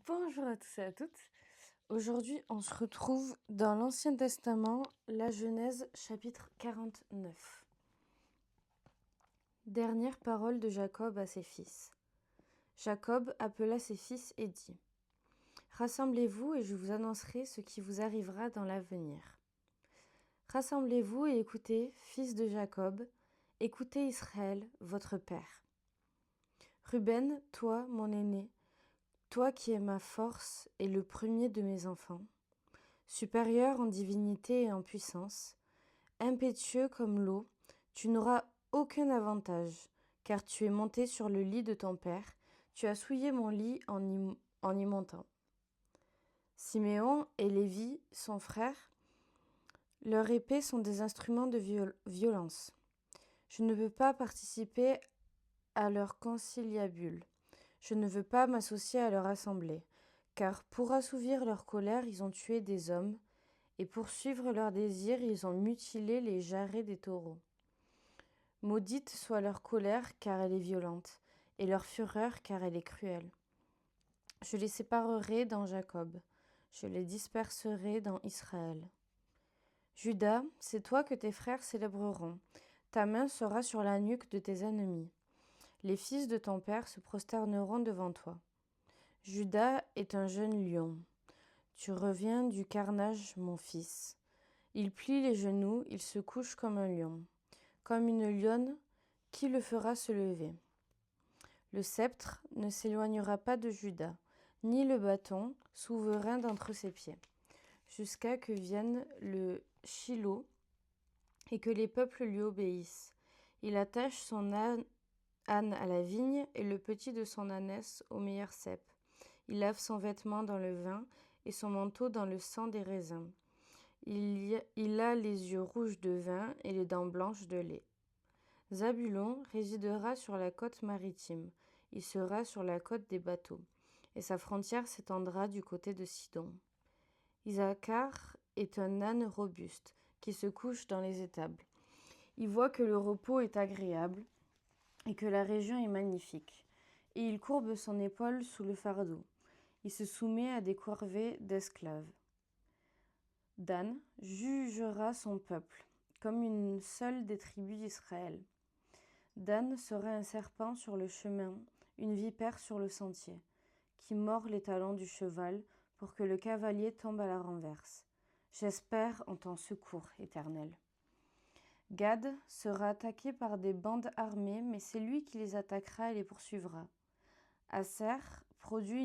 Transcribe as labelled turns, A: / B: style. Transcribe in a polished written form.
A: Bonjour à tous et à toutes. Aujourd'hui, on se retrouve dans l'Ancien Testament, la Genèse chapitre 49. Dernière parole de Jacob à ses fils. Jacob appela ses fils et dit : Rassemblez-vous et je vous annoncerai ce qui vous arrivera dans l'avenir. Rassemblez-vous et écoutez, fils de Jacob, écoutez Israël, votre père. Ruben, toi, mon aîné, toi qui es ma force et le premier de mes enfants, supérieur en divinité et en puissance, impétueux comme l'eau, tu n'auras aucun avantage, car tu es monté sur le lit de ton père, tu as souillé mon lit en y montant. Siméon et Lévi, son frère, leurs épées sont des instruments de violence. Je ne veux pas participer à leur conciliabule. Je ne veux pas m'associer à leur assemblée, car pour assouvir leur colère, ils ont tué des hommes, et pour suivre leurs désirs, ils ont mutilé les jarrets des taureaux. Maudite soit leur colère, car elle est violente, et leur fureur, car elle est cruelle. Je les séparerai dans Jacob, je les disperserai dans Israël. Judas, c'est toi que tes frères célébreront. Ta main sera sur la nuque de tes ennemis. Les fils de ton père se prosterneront devant toi. Judas est un jeune lion. Tu reviens du carnage, mon fils. Il plie les genoux, il se couche comme un lion. Comme une lionne, qui le fera se lever? Le sceptre ne s'éloignera pas de Juda, ni le bâton, souverain d'entre ses pieds, jusqu'à que vienne le Shilo et que les peuples lui obéissent. Il attache son âne à la vigne et le petit de son ânesse au meilleur cep. Il lave son vêtement dans le vin et son manteau dans le sang des raisins. Il a les yeux rouges de vin et les dents blanches de lait. Zabulon résidera sur la côte maritime, il sera sur la côte des bateaux, et sa frontière s'étendra du côté de Sidon. Isaacar est un âne robuste, qui se couche dans les étables. Il voit que le repos est agréable, et que la région est magnifique, et il courbe son épaule sous le fardeau. Il se soumet à des corvées d'esclaves. Dan jugera son peuple, comme une seule des tribus d'Israël. Dan sera un serpent sur le chemin, une vipère sur le sentier, qui mord les talons du cheval pour que le cavalier tombe à la renverse. J'espère en ton secours, Éternel. Gad sera attaqué par des bandes armées, mais c'est lui qui les attaquera et les poursuivra. Aser produit